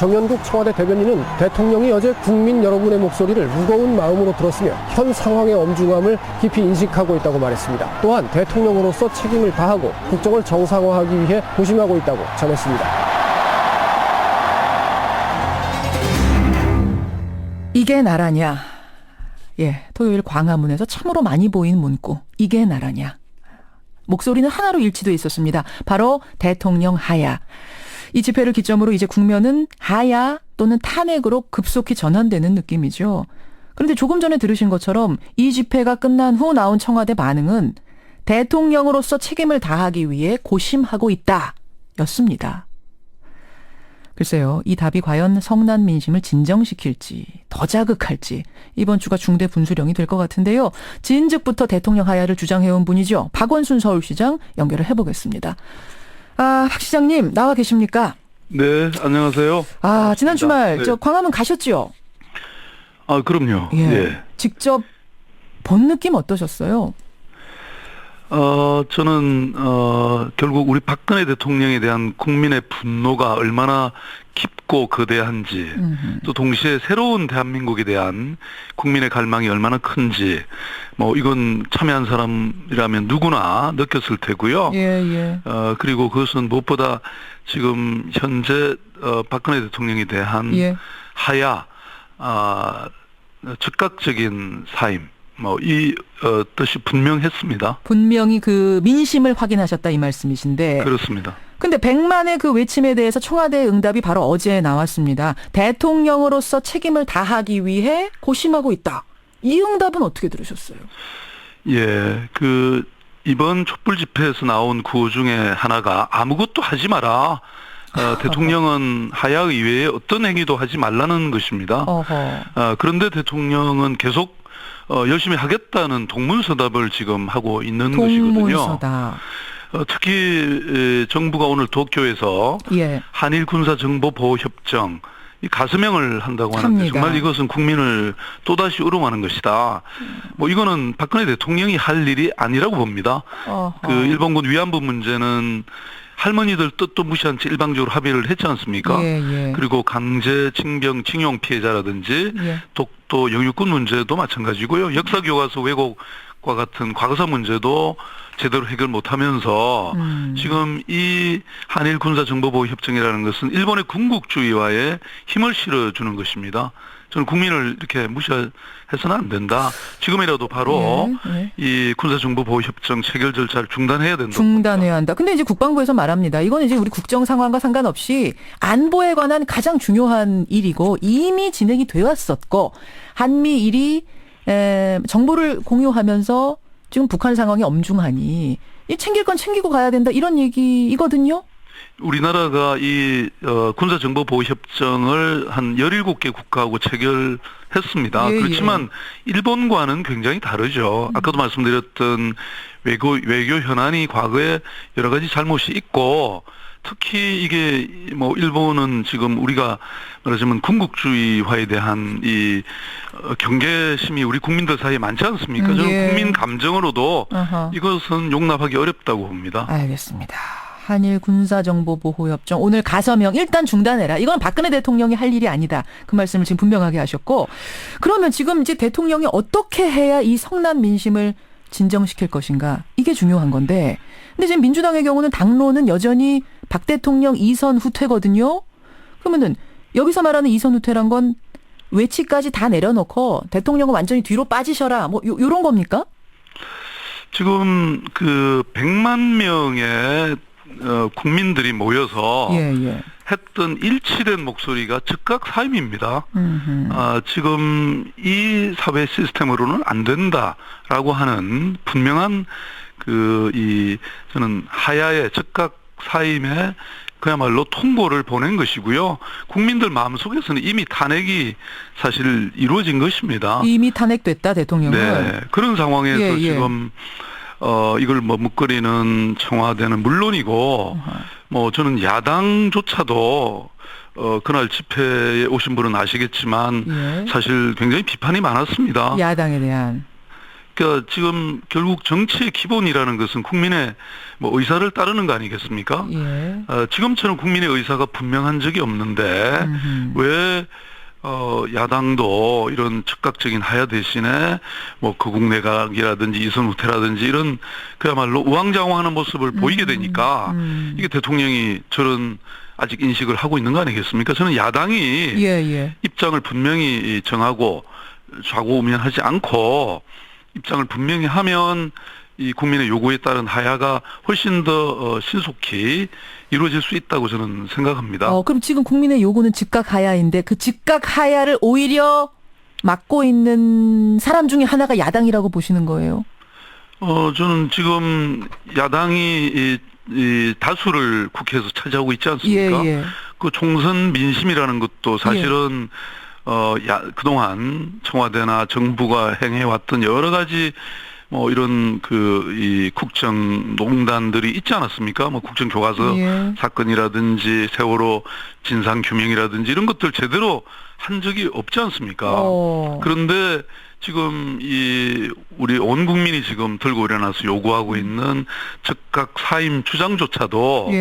정연국 청와대 대변인은 대통령이 어제 국민 여러분의 목소리를 무거운 마음으로 들었으며 현 상황의 엄중함을 깊이 인식하고 있다고 말했습니다. 또한 대통령으로서 책임을 다하고 국정을 정상화하기 위해 고심하고 있다고 전했습니다. 이게 나라냐? 예, 토요일 광화문에서 참으로 많이 보인 문구. 이게 나라냐? 목소리는 하나로 일치돼 있었습니다. 바로 대통령 하야. 이 집회를 기점으로 이제 국면은 하야 또는 탄핵으로 급속히 전환되는 느낌이죠. 그런데 조금 전에 들으신 것처럼 이 집회가 끝난 후 나온 청와대 반응은 대통령으로서 책임을 다하기 위해 고심하고 있다 였습니다. 글쎄요, 이 답이 과연 성난 민심을 진정시킬지 더 자극할지 이번 주가 중대 분수령이 될 것 같은데요. 진즉부터 대통령 하야를 주장해온 분이죠. 박원순 서울시장 연결을 해보겠습니다. 박 시장님 나와 계십니까? 네, 안녕하세요. 지난 주말 네. 저 광화문 가셨죠? 그럼요. 예. 예. 직접 본 느낌 어떠셨어요? 저는 결국 우리 박근혜 대통령에 대한 국민의 분노가 얼마나 깊고 거대한지, 또 동시에 새로운 대한민국에 대한 국민의 갈망이 얼마나 큰지, 이건 참여한 사람이라면 누구나 느꼈을 테고요. 예. 그리고 그것은 무엇보다 지금 현재 박근혜 대통령에 대한 예. 하야, 즉각적인 사임, 이 뜻이 분명했습니다. 분명히 그 민심을 확인하셨다 이 말씀이신데. 그렇습니다. 근데 100만의 그 외침에 대해서 청와대의 응답이 바로 어제 나왔습니다. 대통령으로서 책임을 다하기 위해 고심하고 있다. 이 응답은 어떻게 들으셨어요? 예, 이번 촛불 집회에서 나온 구호 중에 하나가 아무것도 하지 마라. 대통령은 하야 이외에 어떤 행위도 하지 말라는 것입니다. 그런데 대통령은 계속 열심히 하겠다는 동문서답을 지금 하고 있는 것이거든요. 특히 정부가 오늘 도쿄에서 예. 한일 군사정보보호협정 이 가서명을 한다고 하는데 합니다. 정말 이것은 국민을 또다시 우롱하는 것이다. 이거는 박근혜 대통령이 할 일이 아니라고 봅니다. 일본군 위안부 문제는 할머니들 뜻도 무시한 채 일방적으로 합의를 했지 않습니까? 예. 그리고 강제 징병 징용 피해자라든지 예. 독도 영유권 문제도 마찬가지고요. 역사교과서 왜곡과 같은 과거사 문제도 제대로 해결 못하면서 지금 이 한일 군사정보보호협정이라는 것은 일본의 군국주의와의 힘을 실어주는 것입니다. 저는 국민을 이렇게 무시해서는 안 된다. 지금이라도 바로 이 군사정보보호협정 체결 절차를 중단해야 된다. 중단해야 한다. 근데 이제 국방부에서 말합니다. 이건 이제 우리 국정 상황과 상관없이 안보에 관한 가장 중요한 일이고 이미 진행이 되어 왔었고 한미일이 정보를 공유하면서 지금 북한 상황이 엄중하니 이 챙길 건 챙기고 가야 된다. 이런 얘기이거든요. 우리나라가 이 군사정보보호협정을 한 17개 국가하고 체결했습니다. 예, 그렇지만 일본과는 굉장히 다르죠. 아까도 말씀드렸던 외교 현안이 과거에 여러 가지 잘못이 있고 특히 이게 일본은 지금 우리가 말하자면 군국주의화에 대한 이 경계심이 우리 국민들 사이에 많지 않습니까? 저는 국민 감정으로도 이것은 용납하기 어렵다고 봅니다. 알겠습니다. 한일 군사정보보호협정 오늘 가서명 일단 중단해라. 이건 박근혜 대통령이 할 일이 아니다. 그 말씀을 지금 분명하게 하셨고 그러면 지금 이제 대통령이 어떻게 해야 이 성난 민심을 진정시킬 것인가 이게 중요한 건데 근데 지금 민주당의 경우는 당론은 여전히 박 대통령 이선 후퇴거든요. 그러면은 여기서 말하는 이선 후퇴란 건 외치까지 다 내려놓고 대통령은 완전히 뒤로 빠지셔라 요런 겁니까? 지금 100만 명의 국민들이 모여서 했던 일치된 목소리가 즉각 사임입니다. 지금 이 사회 시스템으로는 안 된다라고 하는 분명한 저는 하야의 즉각 사임에 그야말로 통보를 보낸 것이고요. 국민들 마음속에서는 이미 탄핵이 사실 이루어진 것입니다. 이미 탄핵됐다 대통령은. 네, 그런 상황에서 지금 이걸 묵거리는 청와대는 물론이고 저는 야당조차도 그날 집회에 오신 분은 아시겠지만 사실 굉장히 비판이 많았습니다. 야당에 대한. 그러니까 지금 결국 정치의 기본이라는 것은 국민의 뭐 의사를 따르는 거 아니겠습니까? 예. 지금처럼 국민의 의사가 분명한 적이 없는데 왜 야당도 이런 즉각적인 하야 대신에 뭐 거국 내각이라든지 이선 후퇴라든지 이런 그야말로 우왕좌왕하는 모습을 보이게 되니까 이게 대통령이 저런 아직 인식을 하고 있는 거 아니겠습니까? 저는 야당이 예. 입장을 분명히 정하고 좌고우면하지 않고 입장을 분명히 하면 이 국민의 요구에 따른 하야가 훨씬 더 신속히 이루어질 수 있다고 저는 생각합니다. 그럼 지금 국민의 요구는 즉각 하야인데 그 즉각 하야를 오히려 막고 있는 사람 중에 하나가 야당이라고 보시는 거예요? 저는 지금 야당이 이 다수를 국회에서 차지하고 있지 않습니까? 예. 그 총선 민심이라는 것도 사실은 그동안 청와대나 정부가 행해왔던 여러 가지 뭐 이런 이 국정농단들이 있지 않았습니까? 뭐 국정교과서 사건이라든지 세월호 진상규명이라든지 이런 것들 제대로 한 적이 없지 않습니까? 그런데 지금 우리 온 국민이 지금 들고 일어나서 요구하고 있는 즉각 사임 주장조차도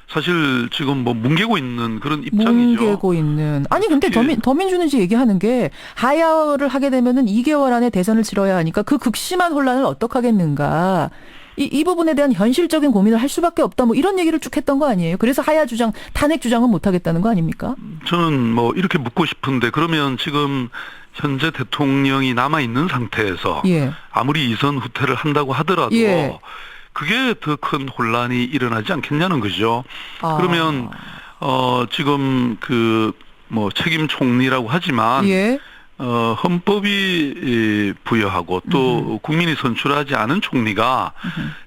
사실 지금 뭐 뭉개고 있는 그런 입장이죠. 뭉개고 있는. 아니 근데 더민주는 이제 얘기하는 게 하야를 하게 되면은 2개월 안에 대선을 치러야 하니까 그 극심한 혼란을 어떡하겠는가. 이 부분에 대한 현실적인 고민을 할 수밖에 없다. 뭐 이런 얘기를 쭉 했던 거 아니에요. 그래서 하야 주장, 탄핵 주장은 못 하겠다는 거 아닙니까? 저는 뭐 이렇게 묻고 싶은데 그러면 지금 현재 대통령이 남아 있는 상태에서 아무리 이선 후퇴를 한다고 하더라도 그게 더 큰 혼란이 일어나지 않겠냐는 거죠. 그러면 지금 뭐 책임 총리라고 하지만 헌법이 부여하고 또 국민이 선출하지 않은 총리가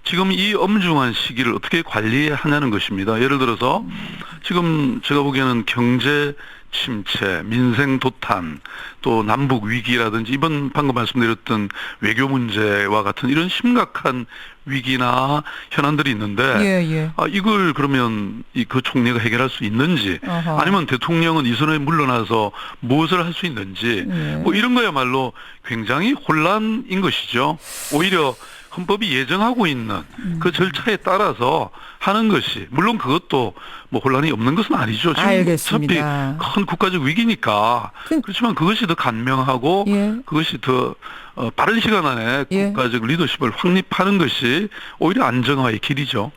지금 이 엄중한 시기를 어떻게 관리하냐는 것입니다. 예를 들어서 지금 제가 보기에는 경제 침체, 민생 도탄, 또 남북 위기라든지 방금 말씀드렸던 외교 문제와 같은 이런 심각한 위기나 현안들이 있는데 이걸 그러면 그 총리가 해결할 수 있는지 아니면 대통령은 이 선에 물러나서 무엇을 할 수 있는지 뭐 이런 거야말로 굉장히 혼란인 것이죠. 오히려 헌법이 예정하고 있는 그 절차에 따라서 하는 것이 물론 그것도 뭐 혼란이 없는 것은 아니죠. 지금 알겠습니다. 어차피 큰 국가적 위기니까 그렇지만 그것이 더 간명하고 그것이 더 빠른 시간 안에 국가적 리더십을 확립하는 것이 오히려 안정화의 길이죠.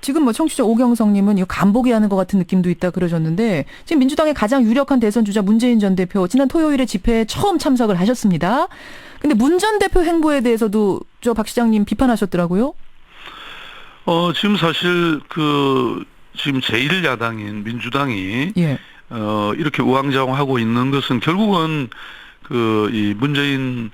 지금 뭐 청취자 오경성님은 이거 간보기 하는 것 같은 느낌도 있다 그러셨는데 지금 민주당의 가장 유력한 대선 주자 문재인 전 대표 지난 토요일에 집회에 처음 참석을 하셨습니다. 근데 문 전 대표 행보에 대해서도 박 시장님 비판하셨더라고요. 지금 사실 지금 제1야당인 민주당이 이렇게 우왕좌왕하고 있는 것은 결국은 이 문재인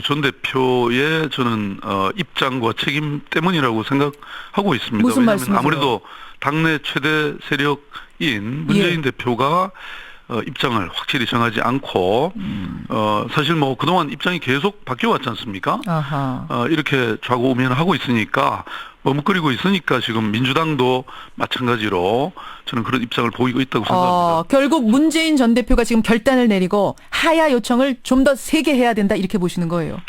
전 대표의 저는 입장과 책임 때문이라고 생각하고 있습니다. 무슨 말씀이세요? 아무래도 당내 최대 세력인 문재인 대표가 입장을 확실히 정하지 않고 사실 뭐 그동안 입장이 계속 바뀌어왔지 않습니까? 이렇게 좌고우면하고 있으니까 머뭇거리고 있으니까 지금 민주당도 마찬가지로 저는 그런 입장을 보이고 있다고 생각합니다. 결국 문재인 전 대표가 지금 결단을 내리고 하야 요청을 좀 더 세게 해야 된다 이렇게 보시는 거예요.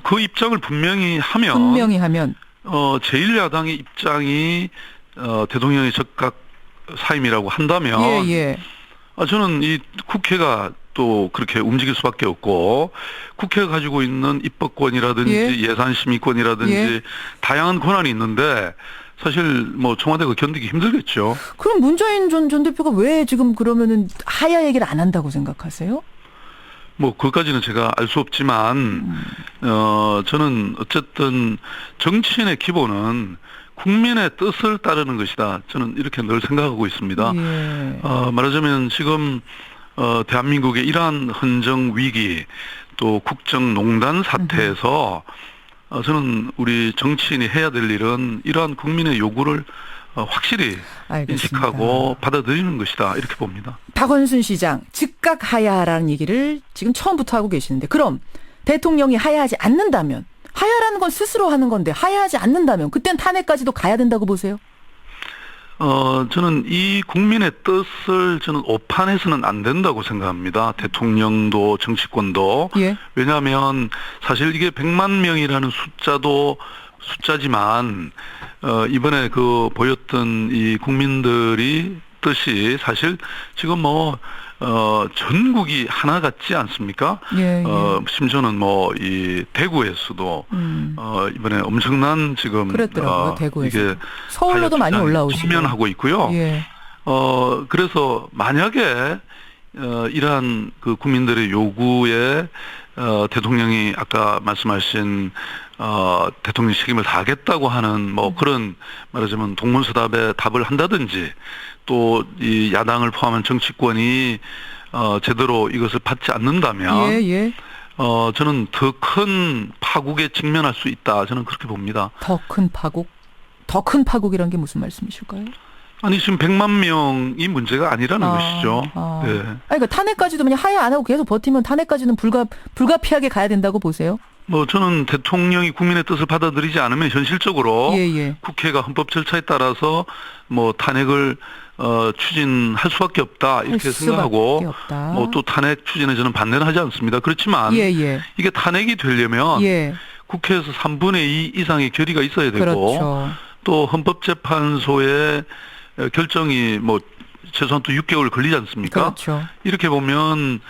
그 입장을 분명히 하면 제1야당의 입장이 대통령의 즉각 사임이라고 한다면 저는 이 국회가 또 그렇게 움직일 수밖에 없고 국회가 가지고 있는 입법권이라든지 예산심의권이라든지 다양한 권한이 있는데 사실 뭐 청와대가 견디기 힘들겠죠. 그럼 문재인 전 대표가 왜 지금 그러면은 하야 얘기를 안 한다고 생각하세요? 뭐 그것까지는 제가 알 수 없지만 저는 어쨌든 정치인의 기본은 국민의 뜻을 따르는 것이다. 저는 이렇게 늘 생각하고 있습니다. 말하자면 지금 대한민국의 이러한 헌정 위기 또 국정농단 사태에서 저는 우리 정치인이 해야 될 일은 이러한 국민의 요구를 확실히 인식하고 받아들이는 것이다. 이렇게 봅니다. 박원순 시장 즉각 하야라는 얘기를 지금 처음부터 하고 계시는데 그럼 대통령이 하야하지 않는다면 하야라는 건 스스로 하는 건데 하야하지 않는다면 그땐 탄핵까지도 가야 된다고 보세요? 저는 이 국민의 뜻을 저는 오판해서는 안 된다고 생각합니다. 대통령도 정치권도. 예. 왜냐하면 사실 이게 100만 명이라는 숫자지만 이번에 그 보였던 이 국민들이 뜻이 사실 지금 전국이 하나 같지 않습니까? 예, 예. 심지어는 이 대구에서도 이번에 엄청난 지금 그랬더라고요. 대구에서. 이게 서울로도 많이 올라오시고 직면하고 있고요. 예. 그래서 만약에 이러한 그 국민들의 요구에 대통령이 아까 말씀하신 대통령 책임을 다하겠다고 하는 그런 말하자면 동문서답에 답을 한다든지 또 이 야당을 포함한 정치권이 제대로 이것을 받지 않는다면 예, 예. 저는 더 큰 파국에 직면할 수 있다. 저는 그렇게 봅니다. 더 큰 파국? 더 큰 파국이란 게 무슨 말씀이실까요? 아니 지금 100만 명이 문제가 아니라는 것이죠. 네. 그러니까 탄핵까지도 그냥 하야 안 하고 계속 버티면 탄핵까지는 불가피하게 가야 된다고 보세요? 저는 대통령이 국민의 뜻을 받아들이지 않으면 현실적으로 예, 예. 국회가 헌법 절차에 따라서 탄핵을 추진할 수밖에 없다 이렇게 생각하고 또 탄핵 추진에 저는 반대는 하지 않습니다. 그렇지만 예, 예. 이게 탄핵이 되려면 예. 국회에서 3분의 2 이상의 결의가 있어야 되고 그렇죠. 또 헌법재판소의 결정이 최소한 또 6개월 걸리지 않습니까? 그렇죠. 이렇게 보면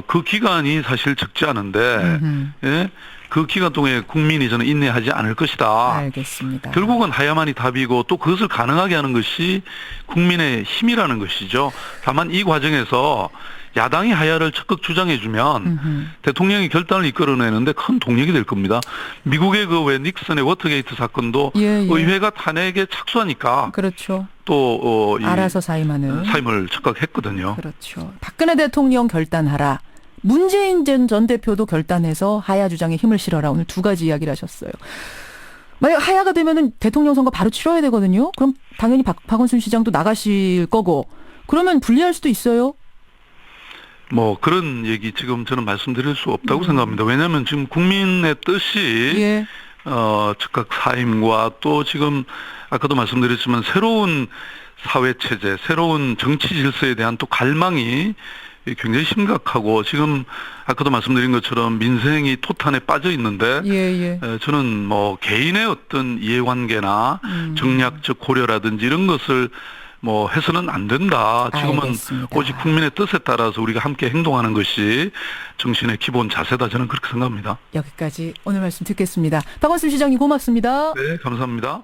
그 기간이 사실 적지 않은데 예? 그 기간 동안에 국민이 저는 인내하지 않을 것이다. 알겠습니다. 결국은 하야만이 답이고 또 그것을 가능하게 하는 것이 국민의 힘이라는 것이죠. 다만 이 과정에서 야당이 하야를 적극 주장해주면 대통령이 결단을 이끌어내는데 큰 동력이 될 겁니다. 미국의 왜 닉슨의 워터게이트 사건도 예, 예. 의회가 탄핵에 착수하니까 그렇죠. 또 알아서 사임을 적극했거든요. 그렇죠. 박근혜 대통령 결단하라. 문재인 전 대표도 결단해서 하야 주장에 힘을 실어라. 오늘 두 가지 이야기를 하셨어요. 만약 하야가 되면은 대통령 선거 바로 치러야 되거든요. 그럼 당연히 박원순 시장도 나가실 거고. 그러면 불리할 수도 있어요. 그런 얘기 지금 저는 말씀드릴 수 없다고 생각합니다. 왜냐하면 지금 국민의 뜻이 예. 즉각 사임과 또 지금 아까도 말씀드렸지만 새로운 사회체제, 새로운 정치 질서에 대한 또 갈망이 굉장히 심각하고 지금 아까도 말씀드린 것처럼 민생이 토탄에 빠져 있는데 예, 예. 저는 개인의 어떤 이해관계나 정략적 고려라든지 이런 것을 해서는 안 된다. 지금은 알겠습니다. 오직 국민의 뜻에 따라서 우리가 함께 행동하는 것이 정신의 기본 자세다. 저는 그렇게 생각합니다. 여기까지 오늘 말씀 듣겠습니다. 박원순 시장님 고맙습니다. 네, 감사합니다.